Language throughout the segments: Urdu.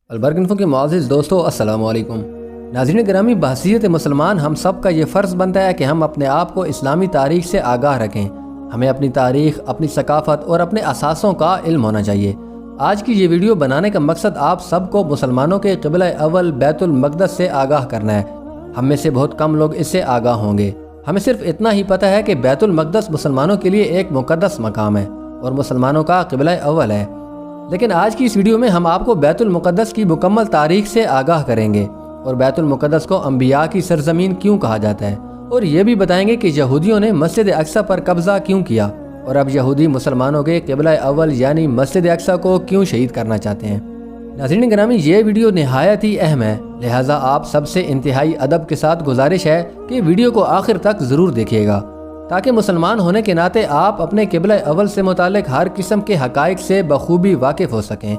البرق انفو کے معزز دوستو السلام علیکم۔ ناظرین گرامی، بحیثیت مسلمان ہم سب کا یہ فرض بنتا ہے کہ ہم اپنے آپ کو اسلامی تاریخ سے آگاہ رکھیں۔ ہمیں اپنی تاریخ، اپنی ثقافت اور اپنے اثاثوں کا علم ہونا چاہیے۔ آج کی یہ ویڈیو بنانے کا مقصد آپ سب کو مسلمانوں کے قبلہ اول بیت المقدس سے آگاہ کرنا ہے۔ ہم میں سے بہت کم لوگ اس سے آگاہ ہوں گے۔ ہمیں صرف اتنا ہی پتہ ہے کہ بیت المقدس مسلمانوں کے لیے ایک مقدس مقام ہے اور مسلمانوں کا قبلہ اول ہے۔ لیکن آج کی اس ویڈیو میں ہم آپ کو بیت المقدس کی مکمل تاریخ سے آگاہ کریں گے اور بیت المقدس کو انبیاء کی سرزمین کیوں کہا جاتا ہے، اور یہ بھی بتائیں گے کہ یہودیوں نے مسجد اقصی پر قبضہ کیوں کیا اور اب یہودی مسلمانوں کے قبلہ اول یعنی مسجد اقصی کو کیوں شہید کرنا چاہتے ہیں۔ ناظرین گرامی، یہ ویڈیو نہایت ہی اہم ہے، لہٰذا آپ سب سے انتہائی ادب کے ساتھ گزارش ہے کہ ویڈیو کو آخر تک ضرور دیکھیے گا تاکہ مسلمان ہونے کے ناطے آپ اپنے قبلہ اول سے متعلق ہر قسم کے حقائق سے بخوبی واقف ہو سکیں۔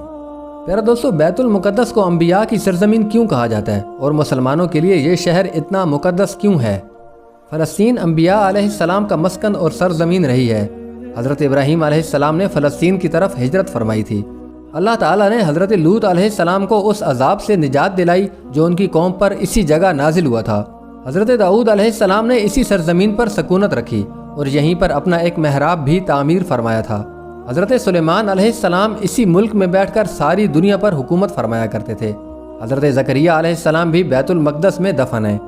پیارا دوستو، بیت المقدس کو انبیاء کی سرزمین کیوں کہا جاتا ہے اور مسلمانوں کے لیے یہ شہر اتنا مقدس کیوں ہے؟ فلسطین انبیاء علیہ السلام کا مسکن اور سرزمین رہی ہے۔ حضرت ابراہیم علیہ السلام نے فلسطین کی طرف ہجرت فرمائی تھی۔ اللہ تعالیٰ نے حضرت لوط علیہ السلام کو اس عذاب سے نجات دلائی جو ان کی قوم پر اسی جگہ نازل ہوا تھا۔ حضرت داؤد علیہ السلام نے اسی سرزمین پر سکونت رکھی اور یہیں پر اپنا ایک محراب بھی تعمیر فرمایا تھا۔ حضرت سلیمان علیہ السلام اسی ملک میں بیٹھ کر ساری دنیا پر حکومت فرمایا کرتے تھے۔ حضرت زکریا علیہ السلام بھی بیت المقدس میں دفن ہیں۔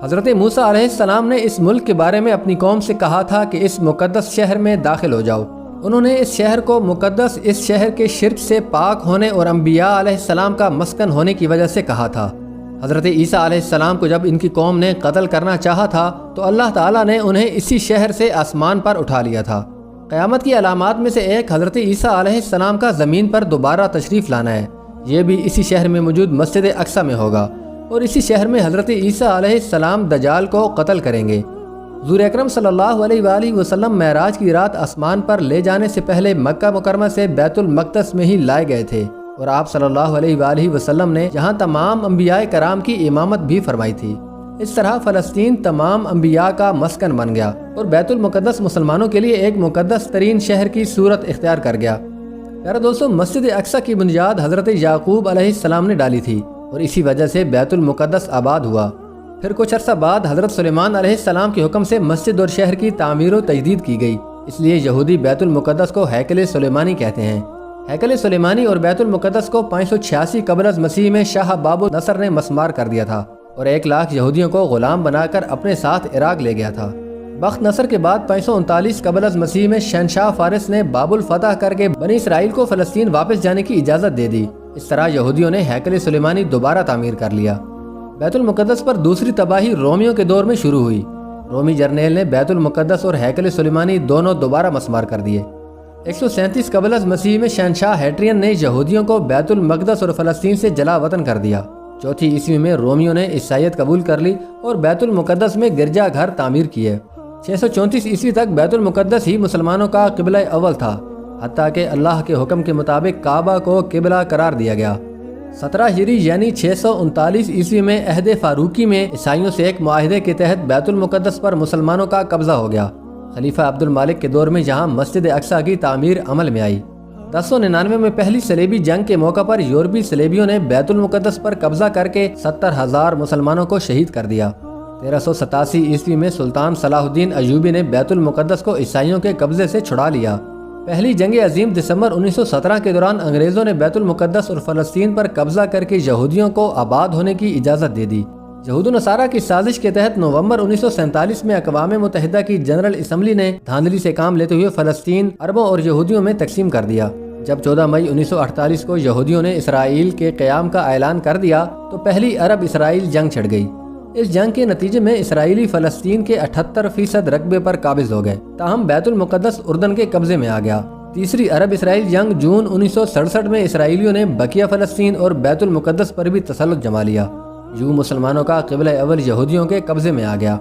حضرت موسیٰ علیہ السلام نے اس ملک کے بارے میں اپنی قوم سے کہا تھا کہ اس مقدس شہر میں داخل ہو جاؤ۔ انہوں نے اس شہر کو مقدس اس شہر کے شرک سے پاک ہونے اور انبیاء علیہ السلام کا مسکن ہونے کی وجہ سے کہا تھا۔ حضرت عیسیٰ علیہ السلام کو جب ان کی قوم نے قتل کرنا چاہا تھا تو اللہ تعالیٰ نے انہیں اسی شہر سے آسمان پر اٹھا لیا تھا۔ قیامت کی علامات میں سے ایک حضرت عیسیٰ علیہ السلام کا زمین پر دوبارہ تشریف لانا ہے۔ یہ بھی اسی شہر میں موجود مسجد اقصی میں ہوگا اور اسی شہر میں حضرت عیسیٰ علیہ السلام دجال کو قتل کریں گے۔ حضور اکرم صلی اللہ علیہ وآلہ وسلم معراج کی رات آسمان پر لے جانے سے پہلے مکہ مکرمہ سے بیت المقدس میں ہی لائے گئے تھے اور آپ صلی اللہ علیہ وآلہ وسلم نے جہاں تمام انبیاء کرام کی امامت بھی فرمائی تھی۔ اس طرح فلسطین تمام انبیاء کا مسکن بن گیا اور بیت المقدس مسلمانوں کے لیے ایک مقدس ترین شہر کی صورت اختیار کر گیا۔ پیارا دوستو، مسجد اقصی کی بنیاد حضرت یعقوب علیہ السلام نے ڈالی تھی اور اسی وجہ سے بیت المقدس آباد ہوا۔ پھر کچھ عرصہ بعد حضرت سلیمان علیہ السلام کے حکم سے مسجد اور شہر کی تعمیر و تجدید کی گئی، اس لیے یہودی بیت المقدس کو ہیکل سلیمانی کہتے ہیں۔ ہیکل سلیمانی اور بیت المقدس کو 586 قبل از مسیح میں شاہ باب النصر نے مسمار کر دیا تھا اور 1 لاکھ یہودیوں کو غلام بنا کر اپنے ساتھ عراق لے گیا تھا۔ بخت نصر کے بعد 539 قبل از مسیح میں شہنشاہ فارس نے بابل فتح کر کے بنی اسرائیل کو فلسطین واپس جانے کی اجازت دے دی۔ اس طرح یہودیوں نے ہیکل سلیمانی دوبارہ تعمیر کر لیا۔ بیت المقدس پر دوسری تباہی رومیوں کے دور میں شروع ہوئی۔ رومی جرنیل نے بیت المقدس اور ہیکل سلیمانی دونوں دوبارہ مسمار کر دیے۔ 137 قبل از مسیح میں شہنشاہ ہیٹرین نے یہودیوں کو بیت المقدس اور فلسطین سے جلا وطن کر دیا۔ 4 عیسوی میں رومیوں نے عیسائیت قبول کر لی اور بیت المقدس میں گرجا گھر تعمیر کیے۔ 634 عیسوی تک بیت المقدس ہی مسلمانوں کا قبلہ اول تھا، حتیٰ کہ اللہ کے حکم کے مطابق کعبہ کو قبلہ قرار دیا گیا۔ 17 ہجری یعنی 639 عیسوی میں عہد فاروقی میں عیسائیوں سے ایک معاہدے کے تحت بیت المقدس پر مسلمانوں کا قبضہ ہو گیا۔ خلیفہ عبد المالک کے دور میں یہاں مسجد اقصی کی تعمیر عمل میں آئی۔ 1099 میں پہلی صلیبی جنگ کے موقع پر یورپی صلیبیوں نے بیت المقدس پر قبضہ کر کے 70,000 مسلمانوں کو شہید کر دیا۔ 1387 عیسوی میں سلطان صلاح الدین ایوبی نے بیت المقدس کو عیسائیوں کے قبضے سے چھڑا لیا۔ پہلی جنگ عظیم دسمبر 1917 کے دوران انگریزوں نے بیت المقدس اور فلسطین پر قبضہ کر کے یہودیوں کو آباد ہونے کی اجازت دے دی۔ یہود و نصارہ کی سازش کے تحت نومبر 1947 میں اقوام متحدہ کی جنرل اسمبلی نے دھاندلی سے کام لیتے ہوئے فلسطین عربوں اور یہودیوں میں تقسیم کر دیا۔ جب 14 مئی 1948 کو یہودیوں نے اسرائیل کے قیام کا اعلان کر دیا تو پہلی عرب اسرائیل جنگ چھڑ گئی۔ اس جنگ کے نتیجے میں اسرائیلی فلسطین کے 78% رقبے پر قابض ہو گئے، تاہم بیت المقدس اردن کے قبضے میں آ گیا۔ تیسری عرب اسرائیل جنگ جون 1967 میں اسرائیلیوں نے بقیہ فلسطین اور بیت المقدس پر بھی تسلط جما لیا۔ یوں مسلمانوں کا قبلہ اول یہودیوں کے قبضے میں آ گیا۔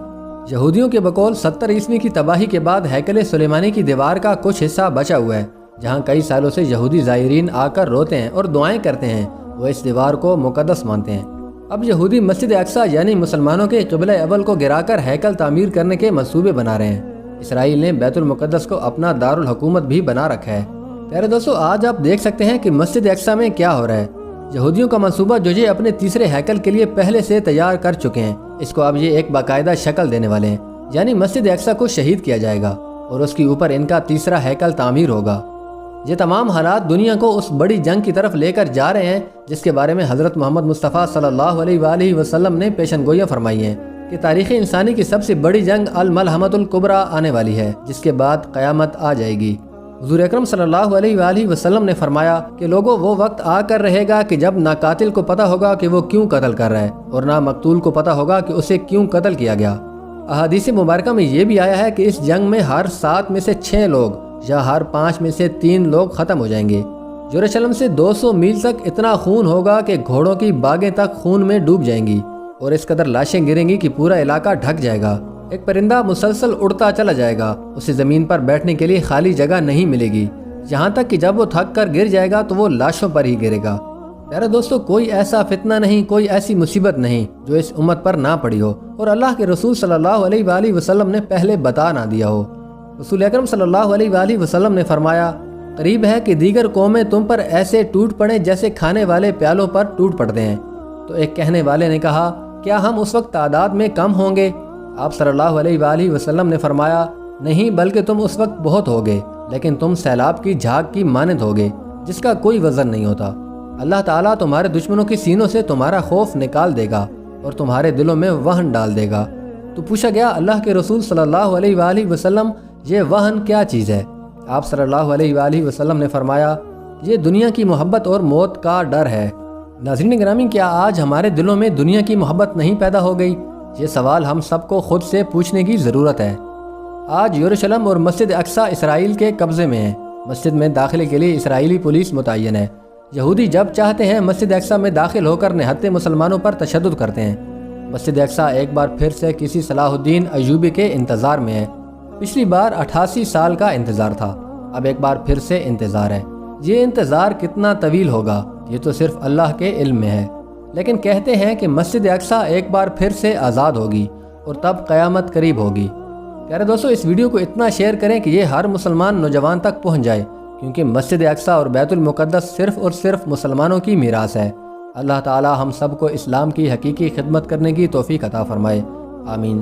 یہودیوں کے بقول 70 عیسوی کی تباہی کے بعد ہیکل سلیمانی کی دیوار کا کچھ حصہ بچا ہوا ہے، جہاں کئی سالوں سے یہودی زائرین آ کر روتے ہیں اور دعائیں کرتے ہیں۔ وہ اس دیوار کو مقدس مانتے ہیں۔ اب یہودی مسجد اقصیٰ یعنی مسلمانوں کے قبلہ اول کو گرا کر ہیکل تعمیر کرنے کے منصوبے بنا رہے ہیں۔ اسرائیل نے بیت المقدس کو اپنا دارالحکومت بھی بنا رکھا ہے۔ پیارے دوستو، آج آپ دیکھ سکتے ہیں کہ مسجد اقصیٰ میں کیا ہو رہا ہے۔ یہودیوں کا منصوبہ جو یہ اپنے تیسرے ہیکل کے لیے پہلے سے تیار کر چکے ہیں، اس کو اب یہ ایک باقاعدہ شکل دینے والے ہیں، یعنی مسجد اقصیٰ کو شہید کیا جائے گا اور اس کے اوپر ان کا تیسرا ہیکل تعمیر ہوگا۔ یہ تمام حالات دنیا کو اس بڑی جنگ کی طرف لے کر جا رہے ہیں جس کے بارے میں حضرت محمد مصطفیٰ صلی اللہ علیہ وآلہ وسلم نے پیشن گوئیاں فرمائی ہیں کہ تاریخ انسانی کی سب سے بڑی جنگ الملحمۃ الکبریٰ آنے والی ہے، جس کے بعد قیامت آ جائے گی۔ حضور اکرم صلی اللہ علیہ وآلہ وسلم نے فرمایا کہ لوگوں، وہ وقت آ کر رہے گا کہ جب نہ قاتل کو پتہ ہوگا کہ وہ کیوں قتل کر رہا ہے اور نہ مقتول کو پتہ ہوگا کہ اسے کیوں قتل کیا گیا۔ احادیث مبارکہ میں یہ بھی آیا ہے کہ اس جنگ میں ہر 7 میں سے 6 لوگ یا ہر 5 میں سے 3 لوگ ختم ہو جائیں گے۔ یروشلم سے 200 میل تک اتنا خون ہوگا کہ گھوڑوں کی باغیں تک خون میں ڈوب جائیں گی اور اس قدر لاشیں گریں گی کہ پورا علاقہ ڈھک جائے گا۔ ایک پرندہ مسلسل اڑتا چلا جائے گا، اسے زمین پر بیٹھنے کے لیے خالی جگہ نہیں ملے گی، یہاں تک کہ جب وہ تھک کر گر جائے گا تو وہ لاشوں پر ہی گرے گا۔ پیارے دوستو، کوئی ایسا فتنہ نہیں، کوئی ایسی مصیبت نہیں جو اس امت پر نہ پڑی ہو اور اللہ کے رسول صلی اللہ علیہ وآلہ وسلم نے پہلے بتا نہ دیا ہو۔ رسول اکرم صلی اللہ علیہ وآلہ وسلم نے فرمایا، قریب ہے کہ دیگر قومیں تم پر ایسے ٹوٹ پڑیں جیسے کھانے والے پیالوں پر ٹوٹ پڑتے ہیں۔ تو ایک کہنے والے نے کہا، کیا ہم اس وقت تعداد میں کم ہوں گے؟ آپ صلی اللہ علیہ وآلہ وسلم نے فرمایا، نہیں، بلکہ تم اس وقت بہت ہوگے، لیکن تم سیلاب کی جھاگ کی مانند ہوگے جس کا کوئی وزن نہیں ہوتا۔ اللہ تعالیٰ تمہارے دشمنوں کی سینوں سے تمہارا خوف نکال دے گا اور تمہارے دلوں میں وہن ڈال دے گا۔ تو پوچھا گیا، اللہ کے رسول صلی اللہ علیہ وآلہ وسلم، یہ وہن کیا چیز ہے؟ آپ صلی اللہ علیہ وآلہ وسلم نے فرمایا، یہ دنیا کی محبت اور موت کا ڈر ہے۔ ناظرین گرامی، کیا آج ہمارے دلوں میں دنیا کی محبت نہیں پیدا ہو گئی؟ یہ سوال ہم سب کو خود سے پوچھنے کی ضرورت ہے۔ آج یروشلم اور مسجد اقصیٰ اسرائیل کے قبضے میں ہیں۔ مسجد میں داخلے کے لیے اسرائیلی پولیس متعین ہے۔ یہودی جب چاہتے ہیں مسجد اقصیٰ میں داخل ہو کر نہتے مسلمانوں پر تشدد کرتے ہیں۔ مسجد اقصیٰ ایک بار پھر سے کسی صلاح الدین ایوبی کے انتظار میں ہے۔ پچھلی بار 88 سال کا انتظار تھا، اب ایک بار پھر سے انتظار ہے۔ یہ انتظار کتنا طویل ہوگا یہ تو صرف اللہ کے علم میں ہے، لیکن کہتے ہیں کہ مسجد اقصیٰ ایک بار پھر سے آزاد ہوگی اور تب قیامت قریب ہوگی۔ پیارے دوستو، اس ویڈیو کو اتنا شیئر کریں کہ یہ ہر مسلمان نوجوان تک پہنچ جائے، کیونکہ مسجد اقصیٰ اور بیت المقدس صرف اور صرف مسلمانوں کی میراث ہے۔ اللہ تعالی ہم سب کو اسلام کی حقیقی خدمت کرنے کی توفیق عطا فرمائے، آمین۔